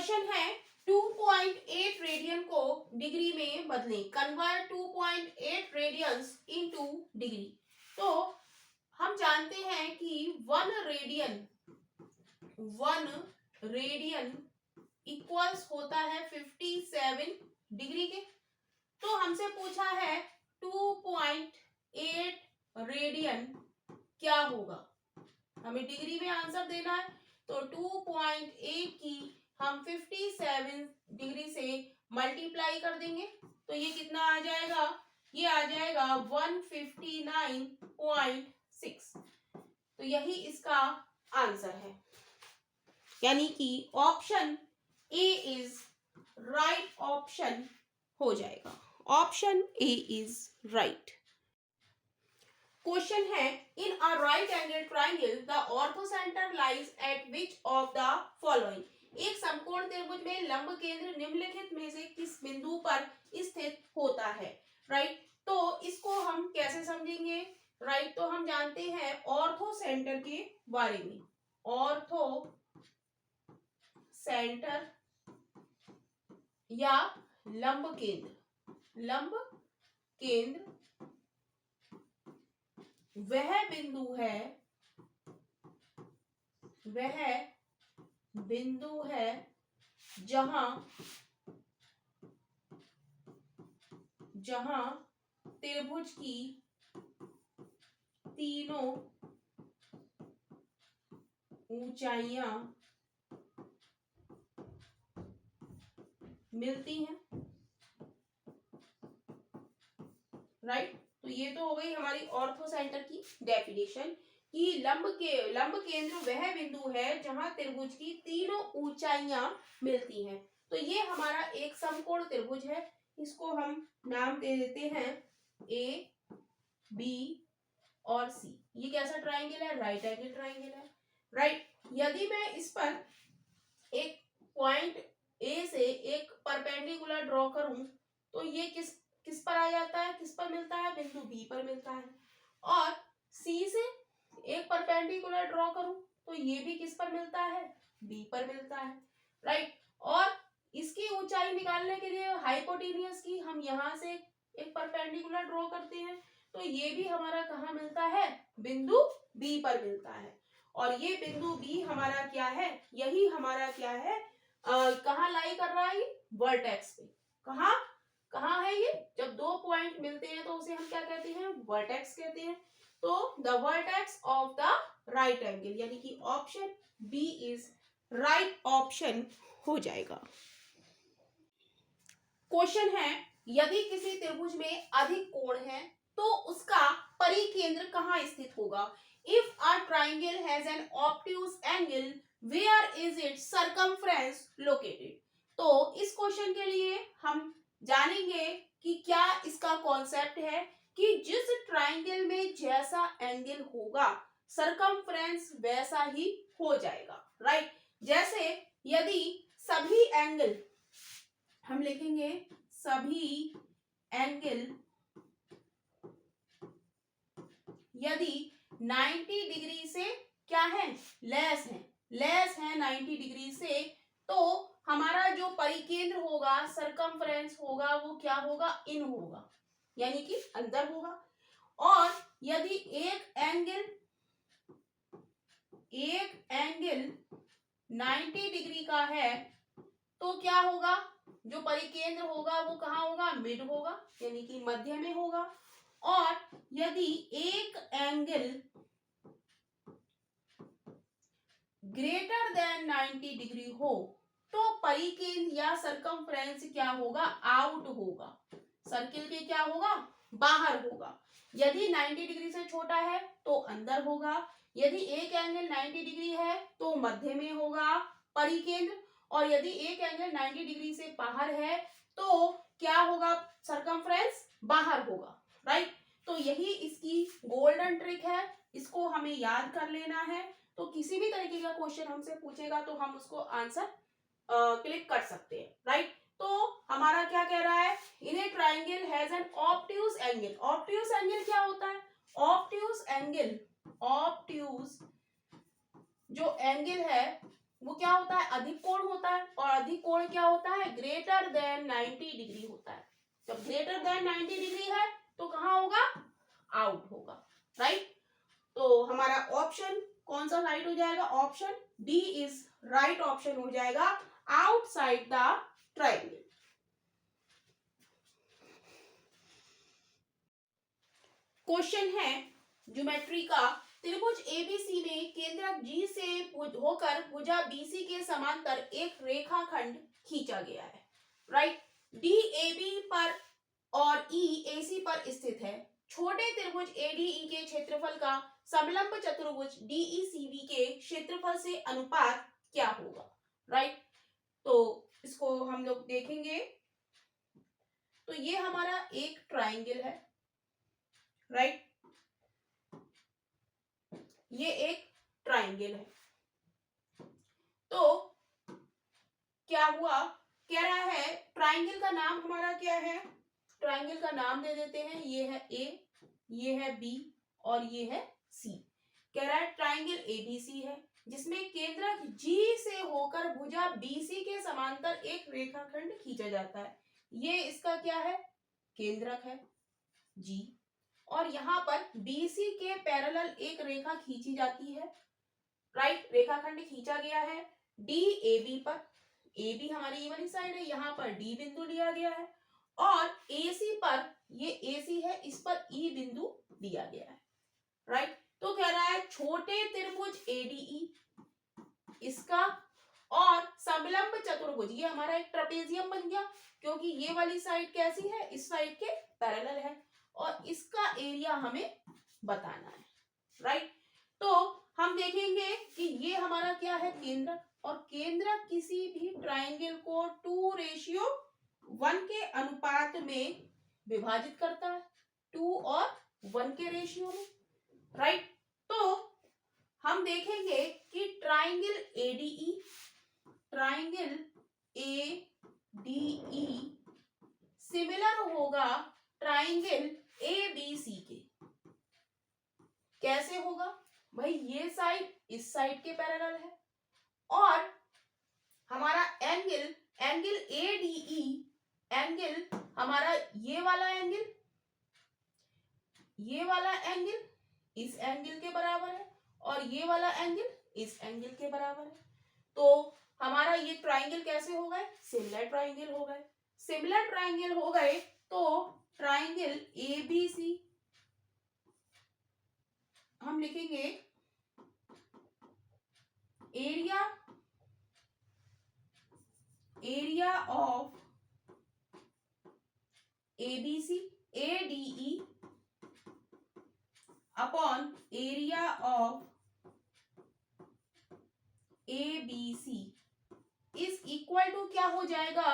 Question है 2.8 radian को degree में बदलें, कन्वर्ट 2.8 रेडियंस इनटू डिग्री। तो हम जानते हैं कि 1 रेडियन इक्वल्स होता है 57 डिग्री के। तो हमसे पूछा है 2.8 रेडियन क्या होगा, हमें डिग्री में आंसर देना है। तो 2.8 की हम 57 डिग्री से मल्टीप्लाई कर देंगे तो ये कितना आ जाएगा, ये आ जाएगा 159.6। तो यही इसका आंसर है, यानी कि option A is right option हो जाएगा। Option A is right. Question है in a right angle triangle the orthocentre lies at which of the following. एक समकोण त्रिभुज में लंब केंद्र निम्नलिखित में से किस बिंदु पर स्थित होता है। राइट, तो इसको हम कैसे समझेंगे। राइट, तो हम जानते हैं ऑर्थो सेंटर के बारे में। ऑर्थो सेंटर या लंब केंद्र, लंब केंद्र वह बिंदु है जहां त्रिभुज की तीनों ऊंचाइयां मिलती हैं। राइट, तो ये तो हो गई हमारी ऑर्थो सेंटर की डेफिनेशन कि लंब केंद्र वह बिंदु है जहां त्रिभुज की तीनों ऊंचाइयां मिलती हैं। तो ये हमारा एक समकोण त्रिभुज है, इसको हम नाम दे देते हैं ए, बी और सी। ये कैसा ट्राइंगल है, राइट एंगल ट्राइंगल है। राइट, यदि मैं इस पर एक पॉइंट ए से एक परपेंडिकुलर ड्रॉ करूं तो ये किस पर आ जाता है, किस पर मिलता है, बिंदु बी पर मिलता है। और सी से एक परपेंडिकुलर ड्रॉ करूं तो ये भी किस पर मिलता है, बी पर मिलता है। राइट, और इसकी ऊंचाई निकालने के लिए हाइपोटेन्यूज की हम यहां से एक परपेंडिकुलर ड्रॉ करते हैं तो ये भी हमारा कहाँ मिलता है, बिंदु बी पर मिलता है। और ये बिंदु बी हमारा क्या है, यही हमारा क्या है, कहाँ लाई कर रहा है, वर्टेक्स पे। कहाँ है ये, जब दो पॉइंट मिलते हैं तो उसे हम क्या कहते हैं, वर्टेक्स कहते हैं। तो the vertex of the right angle, यानी कि option B is right option हो जाएगा। क्वेश्चन है यदि किसी त्रिभुज में अधिक कोण है तो उसका परिकेंद्र कहाँ स्थित होगा। If a triangle has an obtuse angle where is its circumference located. तो इस क्वेश्चन के लिए हम जानेंगे कि क्या इसका कॉन्सेप्ट है कि जिस ट्राइंगल में जैसा एंगल होगा सर्कमफ्रेंस वैसा ही हो जाएगा। राइट, जैसे यदि सभी एंगल, हम लिखेंगे सभी एंगल यदि 90 डिग्री से क्या है, लेस है 90 डिग्री से, तो हमारा जो परिकेंद्र होगा, सरकमफ्रेंस होगा, वो क्या होगा, इन होगा, यानी कि अंदर होगा। और यदि एक एंगल 90 डिग्री का है तो क्या होगा, जो परिकेंद्र होगा वो कहाँ होगा, मिड होगा, यानी कि मध्य में होगा। और यदि एक एंगल ग्रेटर देन 90 डिग्री हो तो परिकेंद्र या सरकमफ्रेंस क्या होगा, आउट होगा, सर्किल के क्या होगा, बाहर होगा। यदि 90 डिग्री से छोटा है तो अंदर होगा। यदि एक एंगल 90 डिग्री है तो मध्य में होगा परिकेंद्र, और यदि एक एंगल 90 डिग्री से बाहर है तो क्या होगा, सरकमफ्रेंस बाहर होगा। राइट, तो यही इसकी गोल्डन ट्रिक है, इसको हमें याद कर लेना है। तो किसी भी तरीके का क्वेश्चन हमसे पूछेगा तो हम उसको आंसर क्लिक कर सकते हैं। राइट, तो हमारा क्या कह रहा है, in a triangle has an obtuse angle. Obtuse angle क्या होता है, ऑब्ट्यूज जो एंगल है वो क्या होता है, अधिक कोण होता है, और अधिक कोण क्या होता है, ग्रेटर देन 90 डिग्री होता है। जब ग्रेटर देन 90 डिग्री है तो कहाँ होगा, आउट होगा, राइट। तो हमारा ऑप्शन कौन सा राइट हो जाएगा, option D is right option हो जाएगा, आउटसाइड द ट्रायंगल। क्वेश्चन है ज्योमेट्री का, त्रिभुज एबीसी में केंद्रक जी से होकर भुजा बीसी के समांतर एक रेखाखंड खींचा गया है, राइट। डी एबी पर और ई एसी पर स्थित है। छोटे त्रिभुज एडीई के क्षेत्रफल का समलंब चतुर्भुज डीईसीबी के क्षेत्रफल से अनुपात क्या होगा, राइट। तो इसको हम लोग देखेंगे। तो ये हमारा एक ट्राइंगल है, राइट, ये एक ट्राइंगल है। तो क्या हुआ, कह रहा है ट्राइंगल का नाम हमारा क्या है, ट्राइंगल का नाम दे देते हैं, ये है ए, ये है बी और ये है सी। कह रहा है ट्राइंगल एबीसी है जिसमें केंद्रक जी से होकर भुजा बीसी के समांतर एक रेखाखंड खींचा जाता है। ये इसका क्या है, केंद्रक है जी, और यहाँ पर बीसी के पैरेलल एक रेखा खींची जाती है, राइट, रेखाखंड खींचा गया है डी ए बी पर। ए बी हमारी ये वाली साइड है, यहाँ पर डी बिंदु लिया गया है, और एसी पर, ये एसी है, इस पर ई बिंदु दिया गया है, राइट। तो कह रहा है छोटे त्रिभुज एडीई इसका और समलंब चतुर्भुज, ये हमारा एक ट्रेपेजियम बन गया क्योंकि ये वाली साइड कैसी है, इस साइड के पैरेलल है, और इसका एरिया हमें बताना है, राइट। तो हम देखेंगे कि ये हमारा क्या है, केंद्रक, और केंद्रक किसी भी ट्राइंगल को 2:1 के अनुपात में विभाजित करता है, 2 और 1 के रेशियो में, राइट। तो हम देखेंगे कि triangle ADE, triangle ADE similar होगा ट्राइंगल एबीसी के। कैसे होगा भाई, ये साइड इस साइड के पैरेलल है, और हमारा एंगल, एंगल एडीई, एंगल हमारा ये वाला एंगल, ये वाला एंगल इस एंगल के बराबर है, और ये वाला एंगल इस एंगल के बराबर है। तो हमारा ये ट्राइंगल कैसे हो गए, सिमिलर ट्राइंगल हो गए। सिमिलर ट्राइंगल हो गए तो ट्राइंगल एबीसी हम लिखेंगे area, area of ABC, ADE upon area of ABC is equal to क्या हो जाएगा,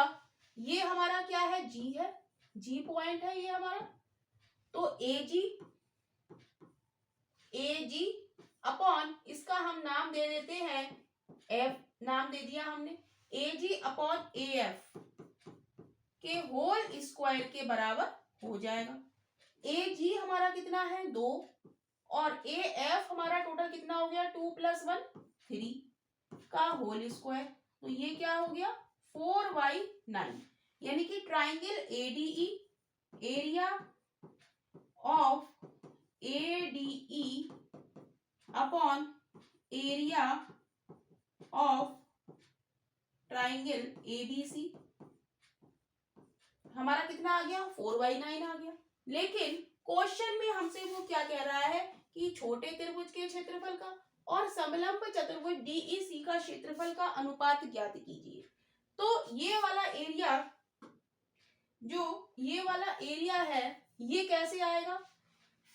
ये हमारा क्या है, जी है, जी पॉइंट है ये हमारा, तो एजी अपॉन इसका हम नाम दे देते हैं एफ, नाम दे दिया हमने, एजी अपॉन एफ के होल स्क्वायर के बराबर हो जाएगा। एजी हमारा कितना है, 2, और एफ हमारा टोटल कितना हो गया, 2 + 1 3 का होल स्क्वायर, तो ये क्या हो गया 4/9, यानी कि triangle ADE, area of ADE upon area of triangle ABC हमारा कितना आ गया, 4/9 आ गया। लेकिन क्वेश्चन में हमसे वो क्या कह रहा है कि छोटे त्रिभुज के क्षेत्रफल का और समलंब चतुर्भुज डीईसी का क्षेत्रफल का अनुपात ज्ञात कीजिए। तो ये वाला एरिया, जो ये वाला एरिया है, ये कैसे आएगा,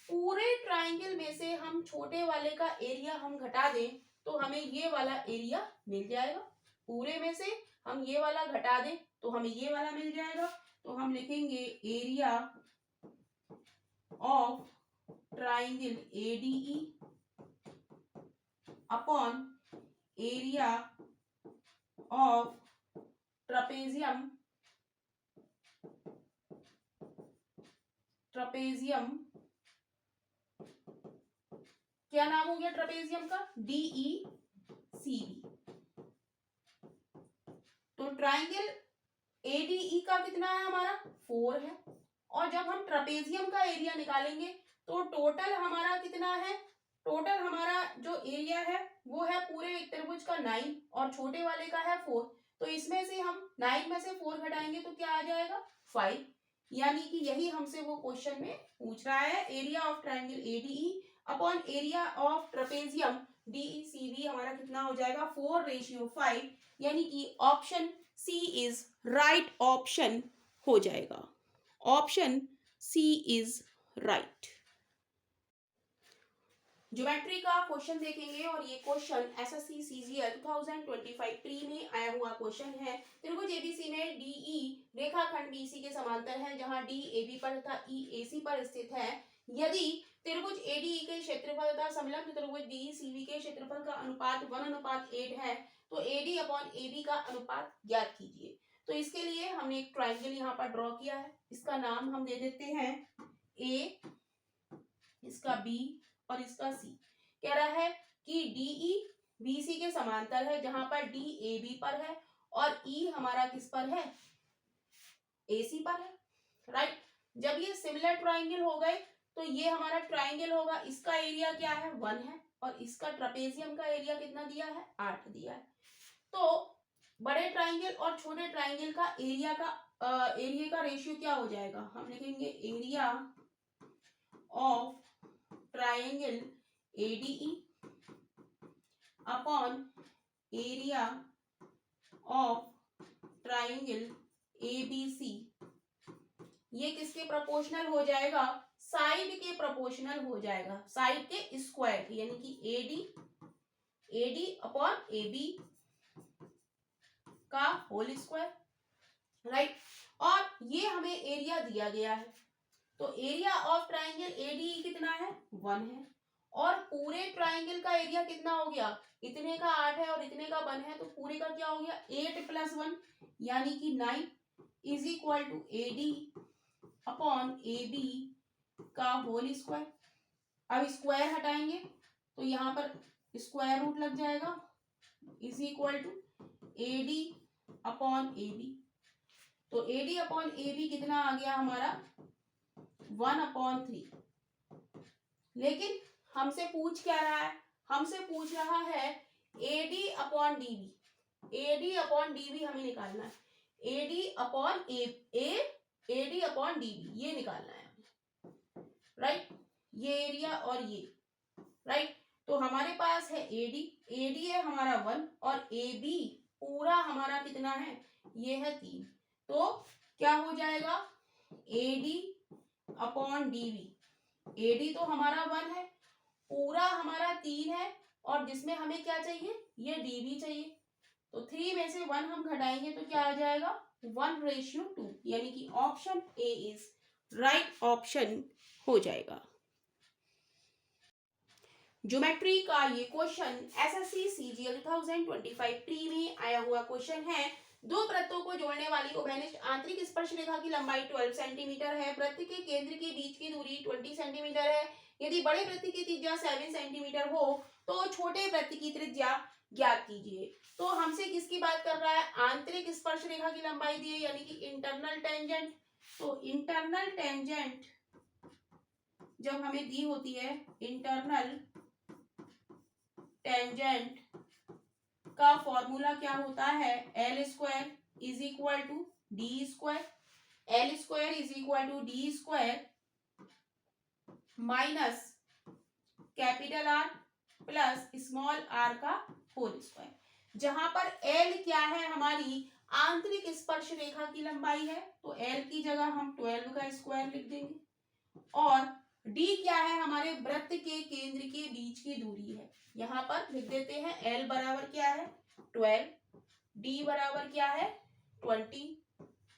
पूरे ट्राइंगल में से हम छोटे वाले का एरिया हम घटा दें तो हमें ये वाला एरिया मिल जाएगा, पूरे में से हम ये वाला घटा दें तो हमें ये वाला मिल जाएगा। तो हम लिखेंगे area of triangle ADE upon area of trapezium, trapezium क्या नाम हो गया ट्रेपेजियम का, DE C B, triangle ADE का कितना है हमारा 4 है, और जब हम ट्रपेजियम का एरिया निकालेंगे तो टोटल हमारा कितना है, टोटल हमारा जो एरिया है वो है पूरे एक त्रिभुज का 9 और छोटे वाले का है 4। तो इसमें से हम 9 में से 4 घटाएंगे तो क्या आ जाएगा 5। यानी कि यही हमसे वो क्वेश्चन में पूछ रहा है, area of triangle ADE upon area of trapezium DECB हमारा कितना हो जाएगा 4:5, यानी कि option C is right option हो जाएगा। Option C is right. Geometry का क्वेश्चन देखेंगे और ये क्वेश्चन एसएससी सीजीएल 2025 प्री में आया हुआ क्वेश्चन है। त्रिभुज एबीसी में डीई रेखाखंड बीसी के समांतर है, जहां डी एबी पर तथा ई एसी पर स्थित है। यदि त्रिभुज एडीई के क्षेत्रफल तथा समलंब त्रिभुज डीईसीबी के क्षेत्रफल का अनुपात 1:8 है तो एडी अपॉन एबी का अनुपात ज्ञात कीजिए। तो इसके लिए हमने एक ट्राइंगल यहाँ पर ड्रॉ किया है, इसका नाम हम दे देते हैं ए, इसका बी और इसका सी। कह रहा है कि डीई बीसी के समांतर है, जहां पर डी एबी पर है और ई हमारा किस पर है, एसी पर है, राइट। जब ये सिमिलर ट्राइंगल हो गए तो ये हमारा ट्राइंगल होगा, इसका एरिया क्या है 1 है और इसका ट्रपेजियम का एरिया कितना दिया है 8 दिया है। तो बड़े ट्राइंगल और छोटे ट्राइंगल का एरिया का रेशियो क्या हो जाएगा, हम लिखेंगे area of triangle ADE upon area of triangle ABC। ये किसके प्रोपोर्शनल हो जाएगा, साइड के प्रोपोर्शनल हो जाएगा, साइड के स्क्वायर के, यानी कि AD अपॉन AB का होल स्क्वायर, राइट। और ये हमें एरिया दिया गया है, तो एरिया ऑफ ट्राइंगल ADE कितना है 1 है और पूरे ट्राइंगल का एरिया कितना हो गया, इतने का 8 है और इतने का 1 है, तो पूरे का क्या हो गया 8 + 1 यानी कि 9 is equal to AD upon AB का होल स्क्वायर। अब स्क्वायर हटाएंगे तो यहाँ पर स्क्वायर रूट लग जाएगा, is equal to AD upon AB। तो AD अपॉन AB कितना आ गया हमारा 1/3। लेकिन हमसे पूछ क्या रहा है, हमसे पूछ रहा है AD upon DB। AD upon DB हमें निकालना है, AD upon AD upon DB ये निकालना है, राइट। ये एरिया और ये, राइट। तो हमारे पास है AD है हमारा 1 और AB पूरा हमारा कितना है, ये है 3। तो क्या हो जाएगा AD अपॉन DB। AD तो हमारा 1 है, पूरा हमारा 3 है और जिसमें हमें क्या चाहिए, ये DB चाहिए। तो 3 में से 1 हम घटाएंगे तो क्या आ जाएगा 1:2, यानी कि option A is right option हो जाएगा। ज्योमेट्री का ये क्वेश्चन एसएससी सीजीएल 2025 प्री में आया हुआ क्वेश्चन है। दो वृत्तों को जोड़ने वाली उभयनिष्ठ आंतरिक स्पर्श रेखा की लंबाई 12 सेंटीमीटर है। वृत्त के केंद्र के बीच की दूरी 20 सेंटीमीटर है। यदि बड़े वृत्त की त्रिज्या 7 सेंटीमीटर हो तो छोटे वृत्त की त्रिज्या ज्ञात कीजिए। तो हमसे किसकी बात कर रहा है, आंतरिक स्पर्श रेखा की लंबाई दी है, यानी कि इंटरनल टेंजेंट। तो इंटरनल टेंजेंट जब हमें दी होती है, इंटरनल टेंजेंट का फॉर्मूला क्या होता है, L square is equal to d square. L square is equal to d square minus capital R plus small r का होल स्क्वायर। जहां पर L क्या है, हमारी आंतरिक स्पर्श रेखा की लंबाई है, तो L की जगह हम 12 का स्क्वायर लिख देंगे। और D क्या है, हमारे वृत्त के केंद्र के बीच की दूरी है, यहाँ पर लिख देते हैं L बराबर क्या है 12, D बराबर क्या है 20,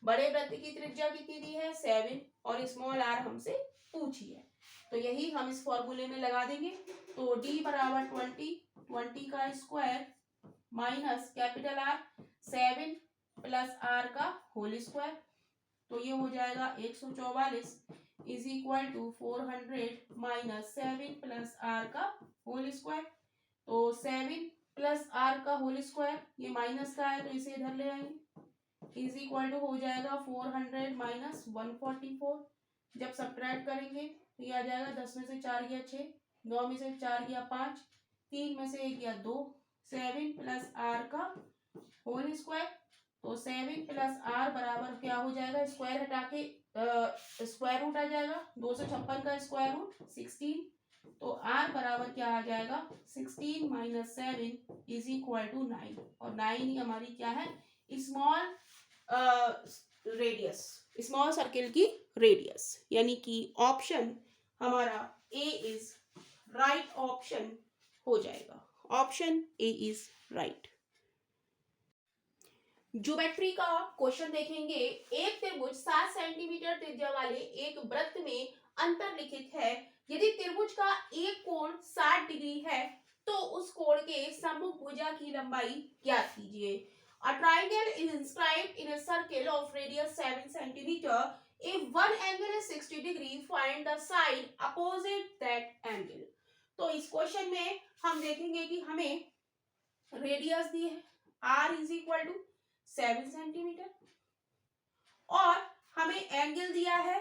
बड़े वृत्त की त्रिज्या कितनी दी है 7 और स्मॉल r हमसे पूछी है, तो यही हम इस फॉर्मूले में लगा देंगे। तो D बराबर 20 का square minus capital R 7 plus R का होल स्क्वायर, तो ये हो जाएगा 144 is equal to 400 minus 7 plus R का होल स्क्वायर। तो 7 प्लस R का होल स्क्वायर ये माइनस का है तो इसे इधर ले आएंगे, इज इक्वल टू हो जाएगा 400 माइनस 144। जब सब्ट्रैक्ट करेंगे तो ये आ जाएगा 10 में से 4 गया 6, 9 में से 4 गया 5, 3 में से 1 गया 2, 7 प्लस आर का होल स्क्वायर। तो 7 प्लस आर बराबर क्या हो जाएगा, स्क्वायर हटा के स्क्वायर रूट आ जाएगा, 256 का स्क्वायर रूट 16। तो आर बराबर क्या आ जाएगा 16 माइनस 7 इज इक्वल टू 9। और 9 ही हमारी क्या है, स्मॉल रेडियस, स्मॉल सर्किल की रेडियस। यानी कि ऑप्शन हमारा ए इज राइट ऑप्शन हो जाएगा। Option A is right. Geometry का क्वेश्चन देखेंगे। एक त्रिभुज 7 सेंटीमीटर त्रिज्या वाले एक वृत्त में अंतर्लिखित है। यदि त्रिभुज का एक कोण 60 डिग्री है तो उस कोण के सम्मुख भुजा की लंबाई ज्ञात कीजिए। A triangle is inscribed in a circle of radius 7 centimeter. If one angle is 60 degree, find the side opposite that angle. तो इस क्वेश्चन में हम देखेंगे कि हमें रेडियस दी है r is equal to 7 centimetre और हमें एंगल दिया है,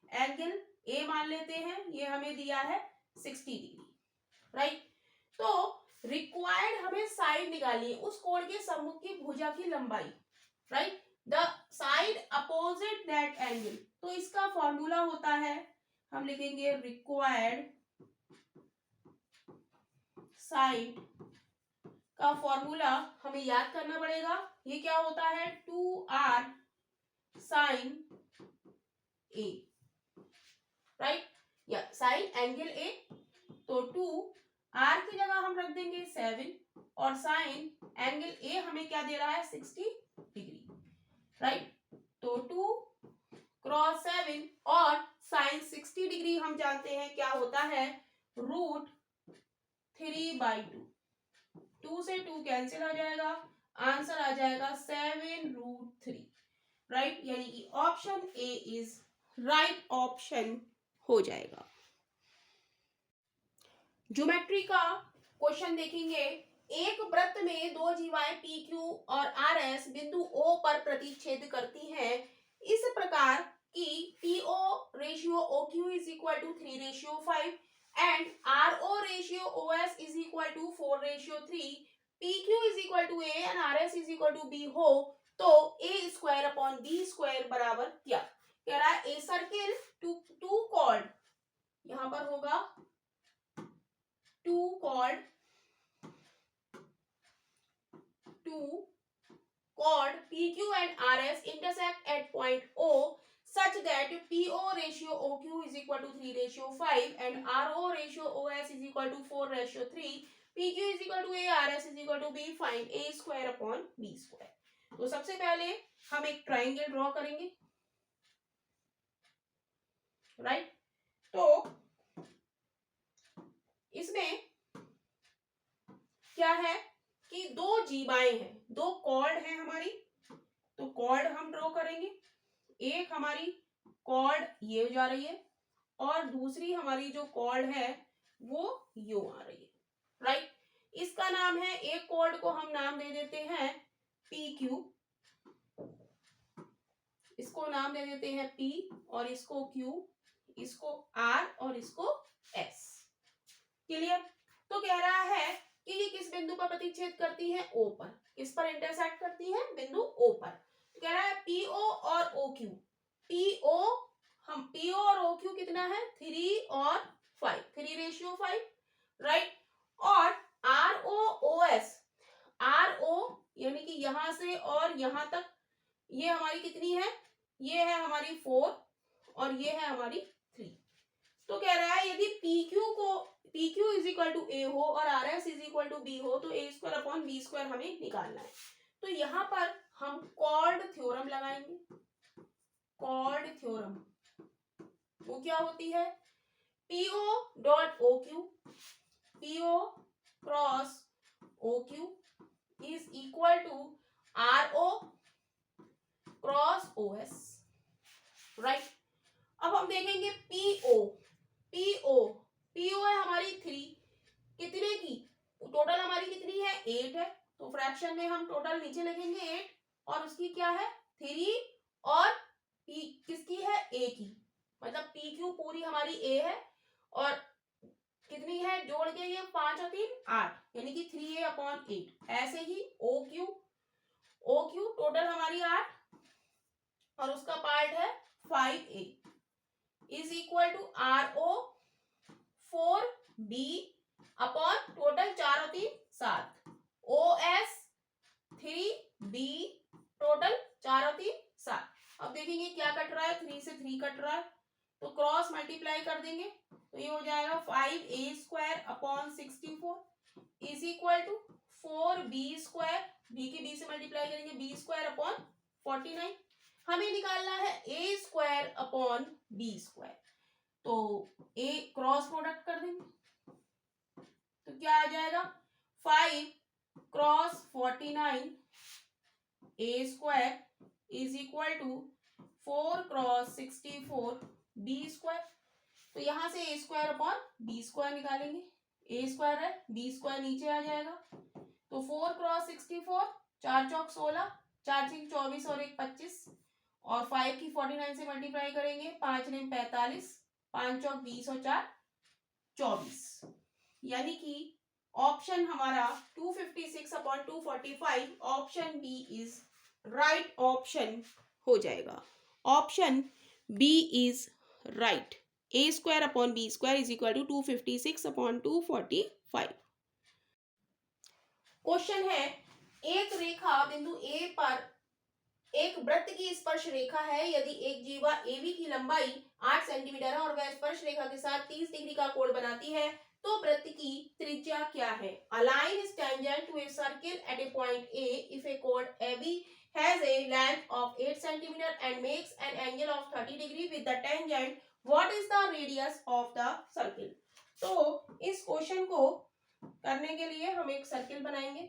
एंगल a मान लेते हैं, ये हमें दिया है 60 डिग्री, राइट। तो रिक्वायर्ड हमें साइड निकालनी है, उस कोण के सम्मुख की भुजा की लंबाई, right, the side opposite that angle. तो इसका फॉर्मूला होता है, हम लिखेंगे रिक्वायर्ड साइड का फॉर्मूला हमें याद करना पड़ेगा। ये क्या होता है 2r साइन a, राइट, या साइन एंगल a। तो 2r की जगह हम रख देंगे 7 और साइन एंगल a हमें क्या दे रहा है 60 डिग्री, राइट। तो 2 क्रॉस 7 और साइन 60 डिग्री हम जानते हैं क्या होता है √3/2। 2 से 2 कैंसिल हो जाएगा, आंसर आ जाएगा 7√3, राइट। यानी कि option A is right option हो जाएगा। ज्योमेट्री का क्वेश्चन देखेंगे। एक वृत्त में दो जीवाएं पी क्यू और आर एस बिंदु ओ पर प्रतिच्छेद करती हैं। इस प्रकार की PO ratio O Q is equal to 3:5 and R O ratio O S is equal to 4:3, P Q is equal to A and R S is equal to B हो तो A square upon B square बराबर क्या। कह रहा है a circle to cord, यहां पर होगा two chord PQ and RS intersect at point O such that PO ratio OQ is equal to 3:5 and RO ratio OS is equal to 4:3, PQ is equal to A, RS is equal to B, find A square upon B square। तो सबसे पहले हम एक triangle draw करेंगे, right. तो इसमें क्या है कि दो जीवाएं हैं, दो कॉर्ड हैं हमारी, तो कॉर्ड हम ड्रॉ करेंगे। एक हमारी कॉर्ड ये जा रही है और दूसरी हमारी जो कॉर्ड है वो यूं आ रही है, राइट। इसका नाम है, एक कॉर्ड को हम नाम दे देते हैं पी क्यू, इसको नाम दे देते हैं पी और इसको क्यू, इसको आर और इसको एस। क्लियर। तो कह रहा है कि ये किस बिंदु पर प्रतिच्छेद करती है ओ पर। किस पर इंटरसेक्ट करती है, बिंदु ओ पर। तो कह रहा है पीओ और ओ क्यू, पीओ हम पीओ और ओ क्यू कितना है 3 और 5, 3:5, राइट। और R O O S, R O यानी कि यहां से और यहां तक ये हमारी कितनी है, ये है हमारी 4 और ये है हमारी 3। तो कह रहा है यदि PQ is equal to A हो और RS is equal to B हो तो A square upon B square हमें निकालना है। तो यहाँ पर हम कॉर्ड थ्योरम लगाएंगे। कॉर्ड थ्योरम वो क्या होती है, PO dot OQ, PO cross OQ is equal to RO cross OS, right. अब हम देखेंगे PO है हमारी 3, कितने की, टोटल हमारी कितनी है 8 है, तो फ्रैक्शन में हम टोटल नीचे लिखेंगे 8 और उसकी क्या है 3 और P किसकी है, A की, मतलब PQ पूरी हमारी A है और कितनी है जोड़ के ये 5 और 3 8, यानी कि 3A/8। ऐसे ही OQ टोटल हमारी 8 और उसका पार्ट है 5A is equal to RO 4B upon total 4 और 3 7, OS 3B टोटल 4 और 3 7। अब देखेंगे क्या कट रहा है, 3 से 3 कट रहा है तो क्रॉस मल्टीप्लाई कर देंगे तो ये हो जाएगा 5A² upon 64 is equal to 4B², B के B से मल्टीप्लाई करेंगे B² अपॉन 49। हमें निकालना है A² अपॉन B², तो A क्रॉस प्रोडक्ट कर देंगे तो क्या आ जाएगा 5 cross 49 A² is equal to 4 cross 64 B²। तो यहां से A² अपॉन B² निकालेंगे, A² है B² नीचे आ जाएगा तो 4 क्रॉस 64, 4 चौक 16, 4 छीक 24 और 1 25 और 5 की 49 से मल्टीप्लाई करेंगे 5 ने 45, 5 चौक 20 और 4 24, यानी कि ऑप्शन हमारा 256 upon 245 option B is right option हो जाएगा। Option B is right, A² upon B² is equal to 256 upon 245। Question है, एक रेखा बिंदु A पर एक वृत्त की स्पर्श रेखा है, यदि एक जीवा AB की लंबाई 8 सेंटीमीटर है और वह स्पर्श रेखा के साथ 30 डिग्री का कोण बनाती है तो वृत्त की त्रिज्या क्या है। A line is tangent to a circle at a point A if a chord AB has a length of 8 centimeter and makes an angle of 30 degree with the tangent, what is the radius of the circle। तो इस question को करने के लिए हम एक circle बनाएंगे,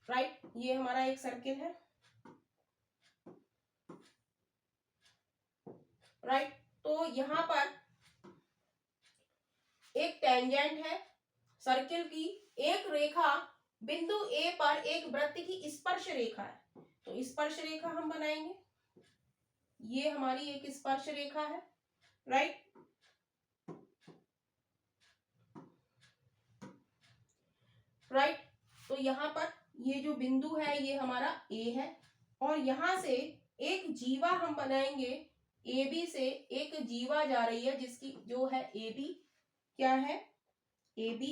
right ये हमारा एक सर्किल है, राइट तो यहां पर एक टेंजेंट है सर्किल की, एक रेखा बिंदु A पर एक वृत्त की स्पर्श रेखा है तो स्पर्श रेखा हम बनाएंगे, ये हमारी एक स्पर्श रेखा है, राइट राइट तो यहां पर ये जो बिंदु है ये हमारा A है और यहां से एक जीवा हम बनाएंगे, AB से एक जीवा जा रही है जिसकी जो है AB, क्या है AB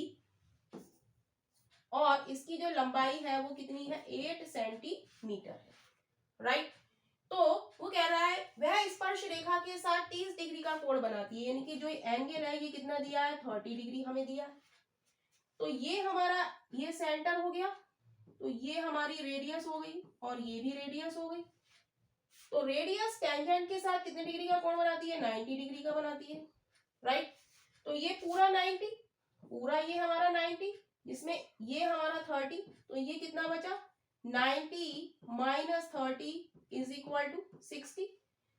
और इसकी जो लंबाई है वो कितनी है 8 सेंटीमीटर है, राइट तो वो कह रहा है वह स्पर्श रेखा के साथ 30 डिग्री का कोण बनाती है, यानी कि जो एंगल है ये कितना दिया है 30 डिग्री हमें दिया है। तो ये हमारा ये सेंटर हो गया, तो ये हमारी रेडियस हो गई और ये भी रेडियस हो गई। तो रेडियस टेंजेंट के साथ कितने डिग्री का कोण बनाती है 90 डिग्री का बनाती है, राइट तो ये पूरा 90, पूरा ये हमारा 90 जिसमें ये हमारा 30, तो ये कितना बचा 90 माइनस 30 इज इक्वल टू 60।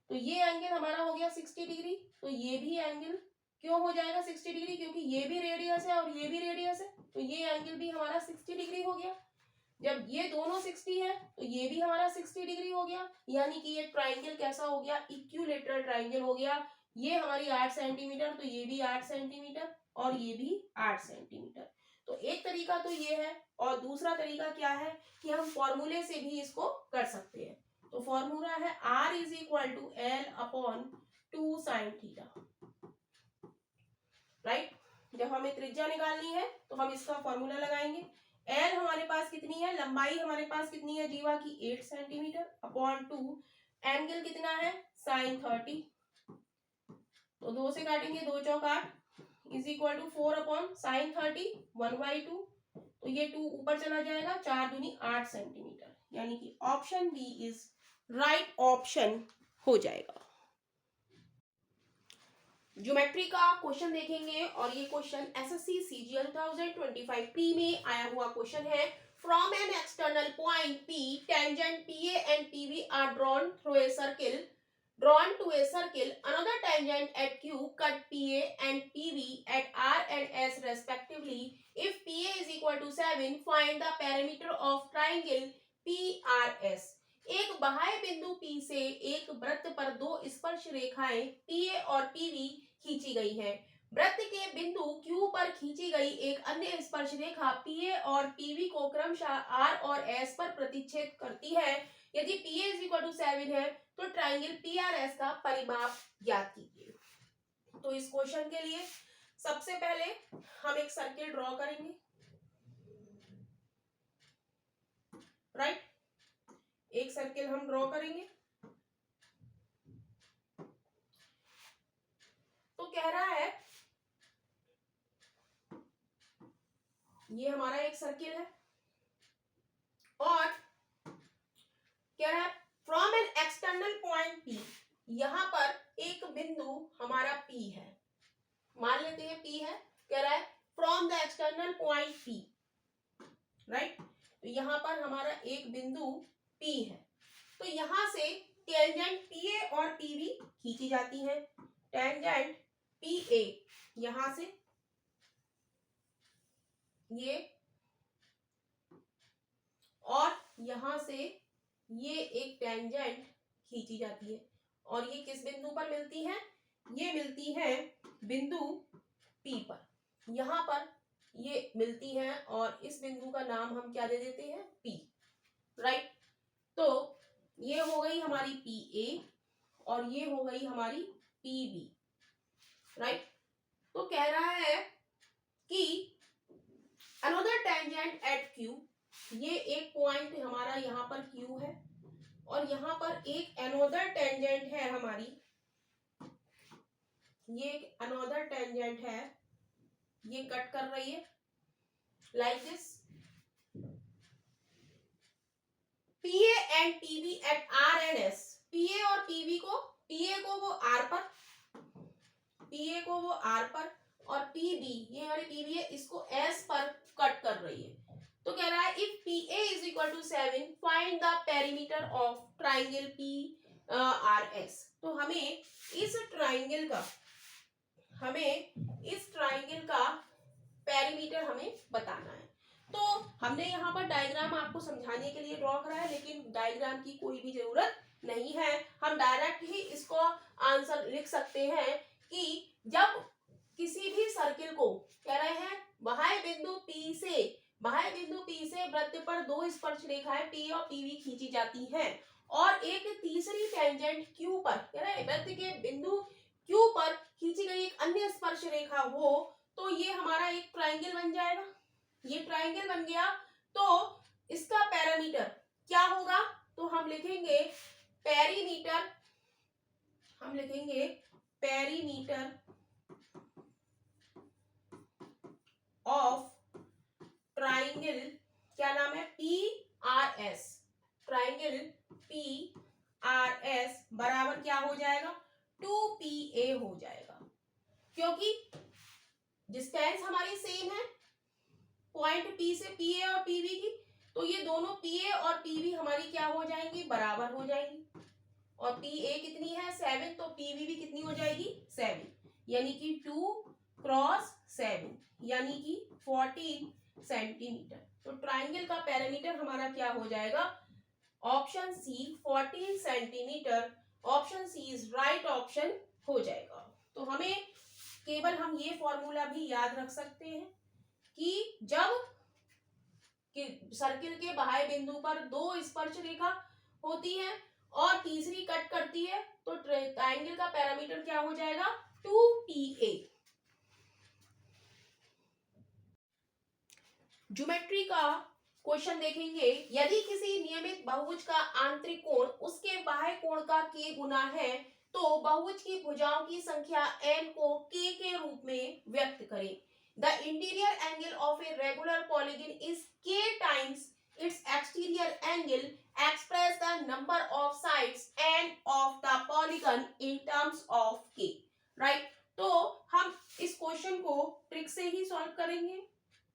तो ये एंगल हमारा हो गया 60 डिग्री, तो ये भी एंगल क्यों हो जाएगा 60 डिग्री, क्योंकि ये भी रेडियस है और ये भी रेडियस है तो ये एंगल भी हमारा 60 डिग्री हो गया। जब ये दोनों 60 है तो ये भी हमारा 60 डिग्री हो गया, यानी कि ये ट्राइंगल कैसा हो गया इक्विलैटरल ट्राइंगल हो गया। ये हमारी 8 सेंटीमीटर तो ये भी 8 सेंटीमीटर और ये भी 8 सेंटीमीटर। तो एक तरीका तो ये है और दूसरा तरीका क्या है कि हम फॉर्मूले से भी इसको कर सकते हैं। तो फॉर्मूला है R is equal to L upon 2 sine theta, right जब हमें त्रिज्या निकालनी है तो हम इसका फॉर्मूला लगाएंगे। L हमारे पास कितनी है, लंबाई हमारे पास कितनी है जीवा की 8 सेंटीमीटर अपॉन 2, एंगल कितना है साइन 30, तो 2 से काटेंगे 2 चौक 8 is equal to 4 upon sine 30 1/2, तो ये 2 ऊपर चला जाएगा 4 दूनी 8 सेंटीमीटर, यानी कि option B is right option हो जाएगा। ज्योमेट्री का क्वेश्चन देखेंगे और ये क्वेश्चन एसएससी सीजीएल 2025 प्री में आया हुआ क्वेश्चन है। From an external point P tangent PA and PB are drawn through a circle drawn to a circle, another tangent at Q cut PA and PB at R and S respectively. If PA is equal to 7, find the perimeter of triangle PRS. एक बाह्य बिंदु P से एक वृत्त पर दो स्पर्श रेखाएं PA और PB खींची गई हैं। वृत्त के बिंदु Q पर खींची गई एक अन्य स्पर्श रेखा PA और PB को क्रमशः R और S पर प्रतिच्छेद करती है। यदि PA = 7 है तो ट्राइंगल PRS का परिमाप ज्ञात कीजिए। तो इस क्वेश्चन के लिए सबसे पहले हम एक सर्किल ड्रॉ करेंगे, राइट। एक सर्किल हम ड्रॉ करेंगे। तो कह रहा है, ये हमारा एक सर्किल है और कह रहा है from an external point P, यहां पर एक बिंदु हमारा P है, मान लेते हैं P है। कह रहा है from the external point P, right. तो यहां पर हमारा एक बिंदु P है। तो यहां से टेंजेंट PA और PB खींची जाती है। टेंजेंट PA यहां से ये, और यहां से ये एक टेंजेंट खींची जाती है और ये किस बिंदु पर मिलती है? ये मिलती है बिंदु P पर। यहां पर ये मिलती है और इस बिंदु का नाम हम क्या दे देते हैं? P, right. तो ये हो गई हमारी PA और ये हो गई हमारी PB, राइट। तो कह रहा है कि अनदर टेंजेंट एट Q, ये एक पॉइंट हमारा यहाँ पर Q है और यहाँ पर एक अनदर टेंजेंट है हमारी, ये एक अनदर टेंजेंट है, ये कट कर रही है like this. PA and PB at R and S, PA और PB को, PA को वो R पर, PA को वो R पर और PB, ये हमारी PB है, इसको S पर कट कर रही है। तो कह रहा है if PA = 7 find the perimeter of triangle PRS। तो हमें इस ट्राइंगल का पेरीमीटर हमें बताना है। तो हमने यहाँ पर डायग्राम आपको समझाने के लिए ड्रॉ करा है, लेकिन डायग्राम की कोई भी जरूरत नहीं है। हम डायरेक्ट ही इसको आंसर लिख सकते हैं कि जब किसी भी सर्किल को कह रहे हैं बाह्य बिंदु P से वृत्त पर दो स्पर्श रेखाएं P और PB खींची जाती हैं और एक तीसरी टेंजेंट Q पर, कह रहे हैं वृत्त के बिंदु Q पर खींची गई एक अन्य स्पर्श रेखा हो, तो ये हमारा एक ट्राइंगल बन जाएगा। ये ट्राइंगल बन गया तो इसका पैरामीटर क्या होगा? तो हम लिखेंगे पेरीमीटर ऑफ ट्राइंगल, क्या नाम है? PRS। ट्राइंगल PRS बराबर क्या हो जाएगा? 2PA हो जाएगा, क्योंकि डिस्टेंस हमारी सेम है पॉइंट P से PA और PB की, तो ये दोनों PA और PB हमारी क्या हो जाएंगी? बराबर हो जाएंगी। और PA कितनी है? 7, तो PB भी कितनी हो जाएगी? 7, यानी कि 2 क्रॉस 7 यानी कि 14 सेंटीमीटर। तो ट्राइंगल का पैरामीटर हमारा क्या हो जाएगा? Option C 14 centimetre. Option C is right option हो जाएगा। तो हमें केवल हम ये फॉर्मूला भी याद रख सकते हैं कि जब सर्किल के बाह्य बिंदु पर दो स्पर्श रेखा होती है और तीसरी कट करती है, तो ट्रायंगल का पैरामीटर क्या हो जाएगा? 2PA। ज्योमेट्री का क्वेश्चन देखेंगे। यदि किसी नियमित बहुभुज का आंतरिक कोण उसके बाह्य कोण का k गुना है, तो बहुभुज की भुजाओं की संख्या n को k के रूप में व्यक्त करें। The interior angle of a regular polygon is k times its exterior angle. Express the number of sides n of the polygon in terms of k. Right? तो हम इस क्वेश्चन को ट्रिक से ही सॉल्व करेंगे।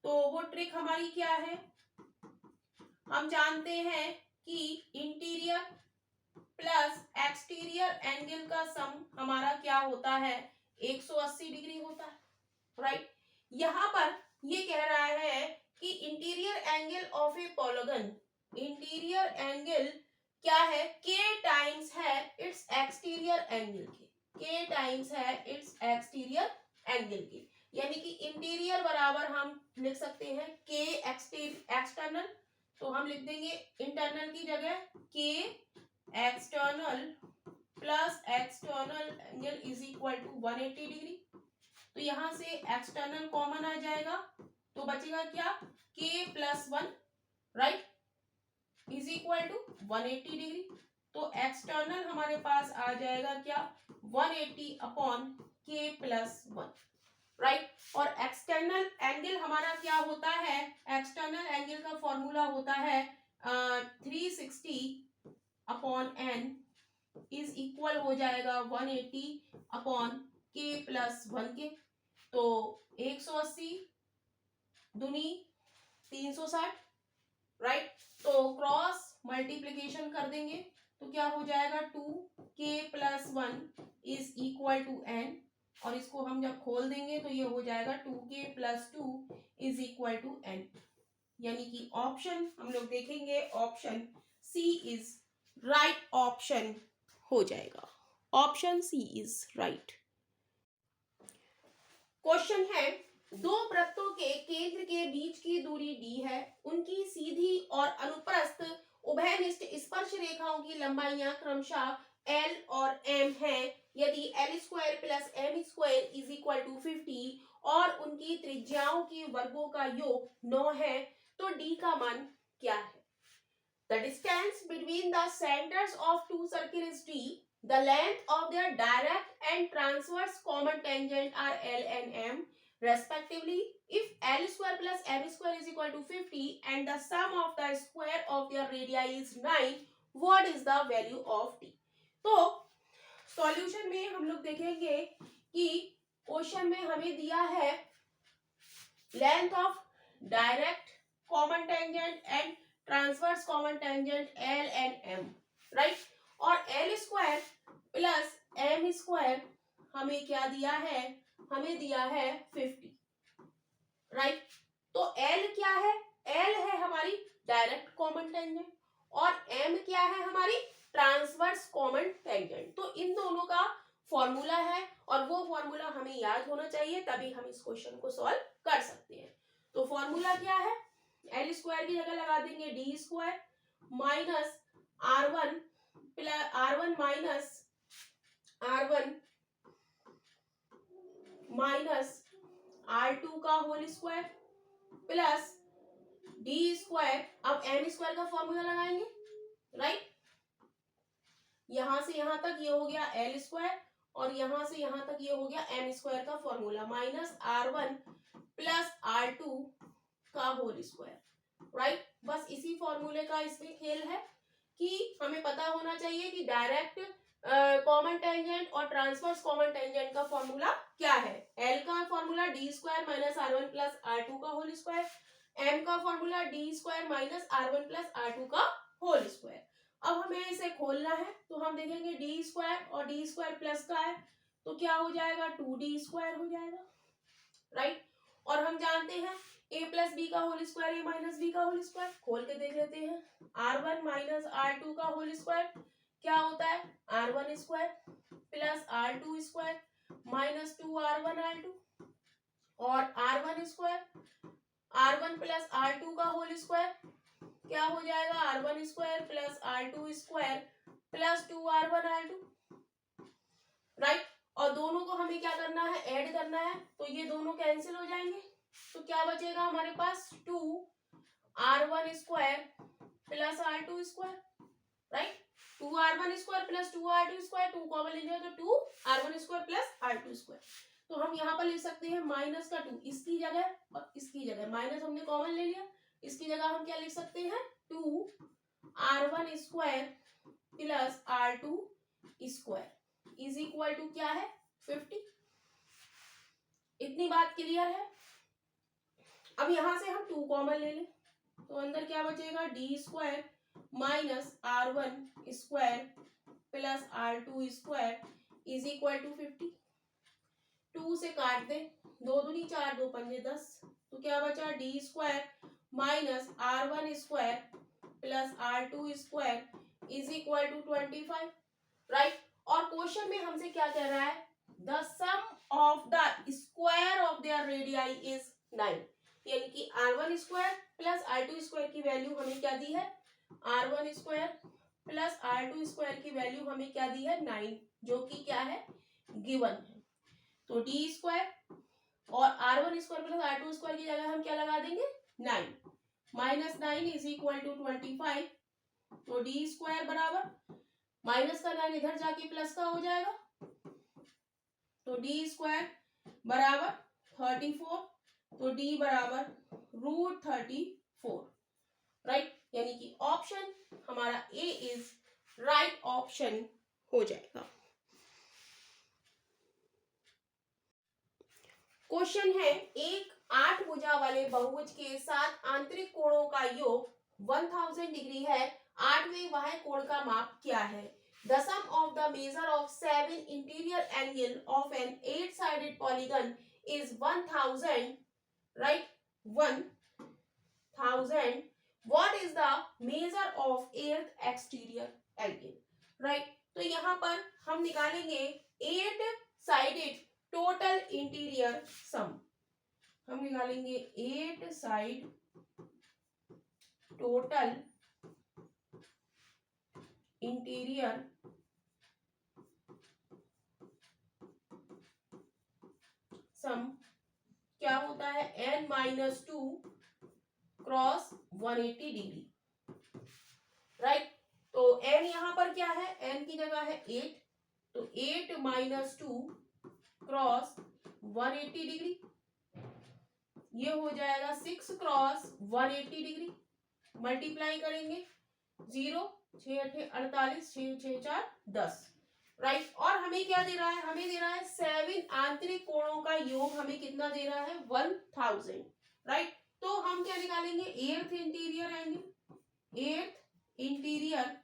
तो वो ट्रिक हमारी क्या है? हम जानते हैं कि इंटीरियर प्लस एक्सटीरियर एंगल का सम हमारा क्या होता है? 180 डिग्री होता है, राइट। यहां पर ये कह रहा है कि interior angle of A polygon, interior angle क्या है, k टाइम्स है इट्स एक्सटीरियर एंगल के, k टाइम्स है इट्स एक्सटीरियर एंगल के, यानी कि इंटीरियर बराबर हम लिख सकते हैं k एक्सटर्नल, तो हम लिख देंगे इंटरनल की जगह k external plus external angle is equal to 180 degree. तो यहां से एक्सटर्नल कॉमन आ जाएगा, तो बचेगा क्या, k plus 1 right is equal to 180 degree. तो एक्सटर्नल हमारे पास आ जाएगा क्या, 180 अपॉन k प्लस 1 राइट। और एक्सटर्नल एंगल हमारा क्या होता है, एक्सटर्नल एंगल का फॉर्मूला होता है 360 अपॉन n इज इक्वल हो जाएगा 180 अपॉन k प्लस 1 के। तो 180 दूनी 360 राइट, तो क्रॉस मल्टीप्लीकेशन कर देंगे तो क्या हो जाएगा 2k plus 1 is equal to n, और इसको हम जब खोल देंगे तो ये हो जाएगा 2k plus 2 is equal to n, यानी कि ऑप्शन हम लोग देखेंगे option C is right option हो जाएगा, option C is right. Question है, दो वृत्तों के केंद्र के बीच की दूरी d है, उनकी सीधी और अनुप्रस्थ उभयनिष्ठ स्पर्श रेखाओं की लंबाइयां क्रमशः l और m है। यदि l square plus m square is equal to 50 और उनकी त्रिज्याओं के वर्गों का योग 9 है, तो d का मान क्या है? The distance between the centers of two circles is d. The length of their direct and transverse common tangent are L and M respectively. If L square plus M square is equal to 50 and the sum of the square of their radii is 9, what is the value of d? तो solution में हम लोग देखेंगे कि question में हमें दिया है length of direct common tangent and transverse common tangent L and M right, और L square plus M square हमें क्या दिया है, हमें दिया है 50 राइट। तो L क्या है, L है हमारी डायरेक्ट कॉमन टेंजेंट और M क्या है हमारी ट्रांसवर्स कॉमन टेंजेंट। तो इन दोनों का फॉर्मूला है और वो फॉर्मूला हमें याद होना चाहिए, तभी हम इस क्वेश्चन को सॉल्व कर सकते हैं। तो फॉर्मूला क्या है, एल स्क्वायर की जगह लगा देंगे D square minus r1 plus r1 minus r2 का whole square plus D square, अब एम स्क्वायर का फॉर्मूला लगाएंगे राइट, यहां से यहां तक ये हो गया एल स्क्वायर और यहां से यहां तक ये हो गया एम स्क्वायर का formula minus r1 plus r2 का होल स्क्वायर राइट। बस इसी फॉर्मूले का इसमें खेल है कि हमें पता होना चाहिए कि डायरेक्ट कॉमन टेंजेंट और ट्रांसवर्स कॉमन टेंजेंट का फॉर्मूला क्या है। एल का formula D square minus r1 plus r2 का होल स्क्वायर, एम का formula D square minus r1 plus r2 का होल स्क्वायर। अब हमें इसे खोलना है तो हम देखेंगे डी स्क्वायर और डी स्क्वायर प्लस का है तो क्या हो जाएगा 2d स्क्वायर हो जाएगा राइट। और हम जानते हैं a प्लस बी का whole square a minus B का होल स्क्वायर, खोल के देख लेते हैं r1 माइनस r2 का होल स्क्वायर क्या होता है r1 square plus r2 square minus 2r1 r2 और r1 square r1 plus r2 का होल स्क्वायर क्या हो जाएगा r1 square plus r2 square plus 2r1 r2 right. और दोनों को हमें क्या करना है, ऐड करना है, तो ये दोनों कैंसिल हो जाएंगे तो क्या बचेगा हमारे पास 2r1 square plus r2 square right. 2r1 square plus 2r2 square, 2 common ले जाए तो 2r1 square plus r2 square. तो हम यहाँ पर लिख सकते हैं माइनस का 2 इसकी जगह और इसकी जगह, माइनस हमने कॉमन ले लिया, इसकी जगह हम क्या लिख सकते हैं 2r1 square plus r2 square is equal to क्या है 50। इतनी बात क्लियर है। अब यहां से हम 2 कॉमन ले लें तो अंदर क्या बचेगा D square minus r1 square plus r2 square is equal to 50। 2 से काट दे, 2 दूनी 4 2 पंजे 10, तो क्या बचा D square minus r1 square plus r2 square is equal to 25, right. और क्वेश्चन में हमसे क्या कह रहा है, the sum of the square of their radii is 9, यानी कि r1 square plus r2 square की वैल्यू हमें क्या दी है, r1 square plus r2 square की वैल्यू हमें क्या दी है 9, जो कि क्या है, गिवन है। तो d स्क्वायर और r1 square plus r2 square की जगह हम क्या लगा देंगे 9, माइनस 9 इज इक्वल टू 25, तो d स्क्वायर बराबर माइनस का 9 इधर जाके प्लस का हो जाएगा, तो d स्क्वायर बराबर 34, तो d बराबर √34, राइट। यानी कि ऑप्शन हमारा ए इज राइट ऑप्शन हो जाएगा। क्वेश्चन है, एक 8 भुजा वाले बहुभुज के 7 आंतरिक कोणों का योग 1000 डिग्री है, 8वें बाह्य कोण का माप क्या है। The sum of the measure of 7 interior angle of an 8-sided polygon is 1000, right? 1000. What is the measure of 8th exterior angle, right? तो यहाँ पर हम निकालेंगे 8-sided total interior sum, हम निकालेंगे 8 साइड टोटल इंटीरियर सम क्या होता है, n-2 क्रॉस 180 डिग्री, राइट। तो n यहाँ पर क्या है, n की जगह है 8, तो 8-2 क्रॉस 180 डिग्री, ये हो जाएगा 6 क्रॉस 180 डिग्री, मल्टीप्लाई करेंगे 0, 6 8 48, 6 6 4 10, राइट। और हमें क्या दे रहा है, हमें दे रहा है 7 आंतरिक कोणों का योग, हमें कितना दे रहा है 1000, राइट। तो हम क्या निकालेंगे, 8th interior angle, 8th interior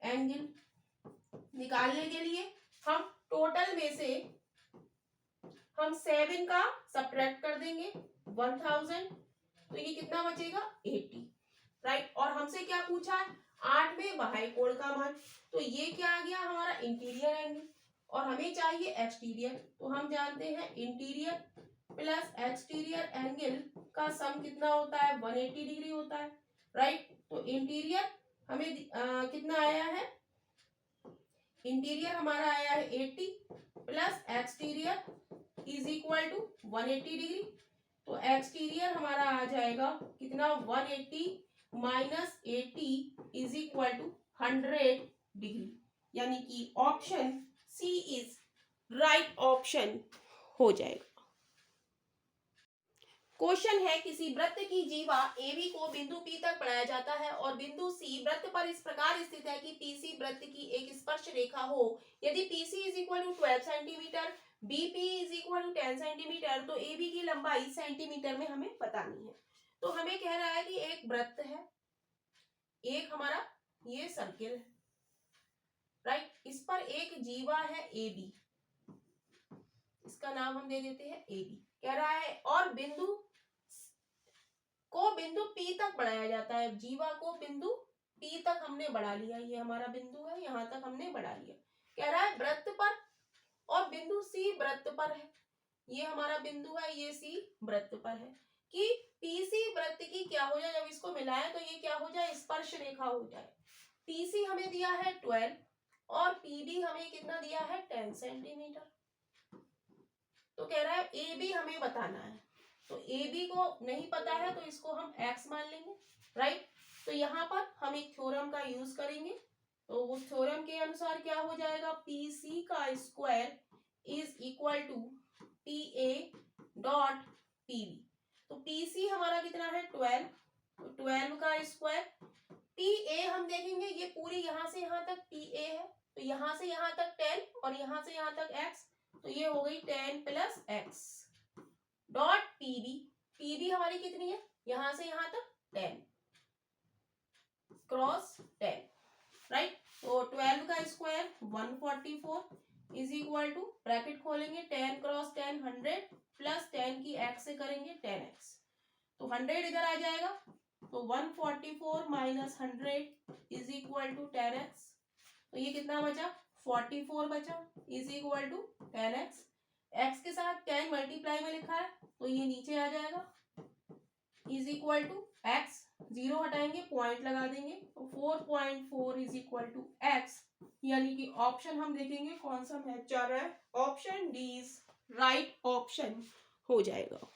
angle निकालने के लिए हम टोटल में से हम 7 का सब्ट्रैक्ट कर देंगे 1000, तो ये कितना बचेगा 80, राइट। और हमसे क्या पूछा है, 8वें बाह्य कोण का मान, तो ये क्या आ गया हमारा इंटीरियर एंगल, और हमें चाहिए एक्सटीरियर, तो हम जानते हैं इंटीरियर प्लस एक्सटीरियर एंगल का सम कितना होता है 180 डिग्री होता है, राइट। तो इंटीरियर हमें कितना आया है, इंटीरियर हमारा आया है 80 plus exterior is equal to 180 degree, तो एक्सटीरियर हमारा आ जाएगा कितना 180 minus 80 is equal to 100 degree, यानी कि option C is right option हो जाएगा। क्वेश्चन है, किसी वृत्त की जीवा AB को बिंदु P तक बढ़ाया जाता है और बिंदु C वृत्त पर इस प्रकार स्थित है कि PC वृत्त की एक स्पर्श रेखा हो। यदि PC is equal to 12 centimetre, BP is equal to 10 centimetre, तो AB की लंबाई सेंटीमीटर में हमें बतानी है। तो हमें कह रहा है कि एक वृत्त है, एक हमारा ये सर्किल है, राइट। इस पर एक जीवा है AB, इसका नाम हम दे देते हैं AB, कह रहा है, और बिंदु को बिंदु P तक बढ़ाया जाता है, जीवा को बिंदु P तक हमने बढ़ा लिया, ये हमारा बिंदु है, यहां तक हमने बढ़ा लिया। कह रहा है वृत्त पर, और बिंदु C वृत्त पर है, ये हमारा बिंदु है, ये C वृत्त पर है, कि PC वृत्त की क्या हो जाए, जब इसको मिलाए तो ये क्या हो जाए, स्पर्श रेखा हो जाए। PC हमें दिया है 12 और PD हमें कितना दिया है 10 सेंटीमीटर, तो कह रहा है AB हमें बताना है, तो AB को नहीं पता है तो इसको हम x मान लेंगे, राइट। तो यहाँ पर हम एक थ्योरम का यूज करेंगे, तो उस थ्योरम के अनुसार क्या हो जाएगा, PC का square is equal to PA dot PB, तो PC हमारा कितना है 12, तो 12 का स्क्वायर, PA हम देखेंगे ये पूरी यहाँ से यहाँ तक PA है, तो यहाँ से यहाँ तक 10 और यहाँ से यहाँ तक x, तो ये हो गई 10 प्लस x डॉट PB हमारी कितनी है, यहां से यहां तक 10 क्रॉस 10, राइट। तो 12 का square 144 is equal to, bracket खोलेंगे 10 क्रॉस 10 100 प्लस 10 की x से करेंगे 10x, तो 100 इधर आ जाएगा, तो 144 minus 100 is equal to 10x। तो ये कितना बचा, 44 बचा, is equal to 10x। x के साथ 10 मल्टीप्लाई में लिखा है तो ये नीचे आ जाएगा, is equal to x, zero हटाएंगे पॉइंट लगा देंगे, तो 4.4 इज इक्वल टू x। यानी कि ऑप्शन हम देखेंगे कौन सा मैच जा रहा है, option D is right option हो जाएगा।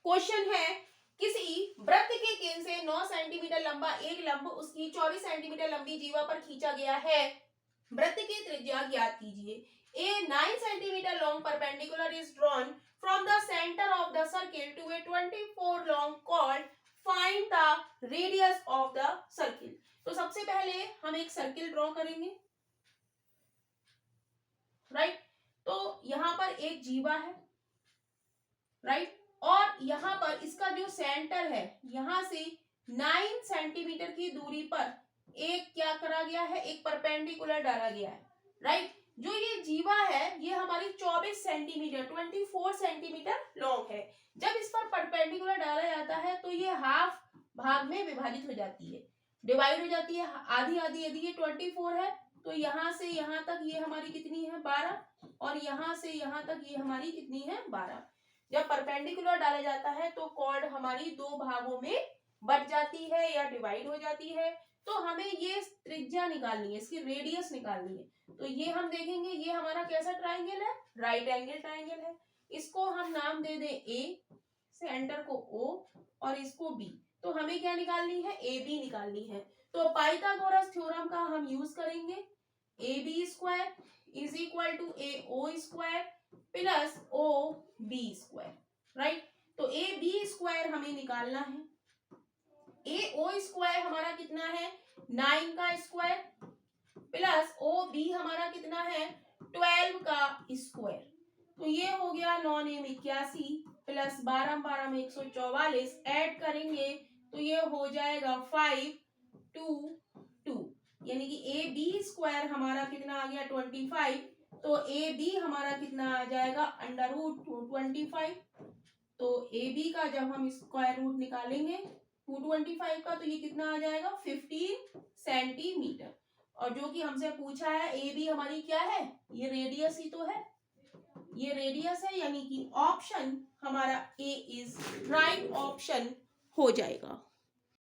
क्वेश्चन है, किसी वृत्त के केंद्र से 9 सेंटीमीटर लंबा एक लंब उसकी 24 सेंटीमीटर लंबी जीवा पर खींचा गया है। वृत्त की त्रिज्या ज्ञात कीजिए। A 9 centimeter long perpendicular is drawn from the center of the circle to a 24 long chord. Find the radius of the circle. तो सबसे पहले हम एक सर्किल ड्रॉ करेंगे, राइट। तो यहाँ पर एक जीवा है, राइट, और यहाँ पर इसका जो सेंटर है, यहाँ से 9 सेंटीमीटर की दूरी पर एक क्या करा गया है, एक परपेंडिकुलर डाला गया है, राइट। जो ये जीवा है ये हमारी 24 सेंटीमीटर 24 सेंटीमीटर लॉन्ग है। जब इस पर परपेंडिकुलर डाला जाता है तो ये हाफ भाग में विभाजित हो जाती है, डिवाइड हो जाती है, आधी आधी। यदि ये 24 है तो यहाँ से यहाँ तक ये हमारी कितनी है, 12, और यहाँ से यहाँ तक ये हमारी कितनी है, 12। जब परपेंडिकुलर डाला जाता है तो कॉर्ड हमारी दो भागों में बट जाती है या डिवाइड हो जाती है। तो हमें ये त्रिज्या निकालनी है, इसकी रेडियस निकालनी है। तो ये हम देखेंगे, ये हमारा कैसा ट्राइंगल है, राइट एंगल ट्राइंगल है। इसको हम नाम दे दें ए, सेंटर को ओ और इसको बी। तो हमें क्या निकालनी है, ए बी निकालनी है। तो पाइथागोरस थ्योरम का हम यूज करेंगे, A B square is equal to A O square plus O B square, right. तो ए बी स्क्वायर हमें निकालना है, ए ओ स्क्वायर हमारा कितना है, 9 का स्क्वायर प्लस ओ बी हमारा कितना है, 12 का स्क्वायर। तो ये हो गया 9 9 81 प्लस 12 12 में 144, ऐड करेंगे तो ये हो जाएगा 5 2 2, यानी कि ए बी स्क्वायर हमारा कितना आ गया 25। तो ए बी हमारा कितना आ जाएगा अंडर रूट 225। तो ए बी का जब हम स्क्वायर रूट निकालेंगे 225 का तो ये कितना आ जाएगा 15 सेंटीमीटर। और जो कि हमसे पूछा है ए बी हमारी क्या है, ये रेडियस ही तो है, ये रेडियस है, यानी कि ऑप्शन हमारा ए इज राइट ऑप्शन हो जाएगा।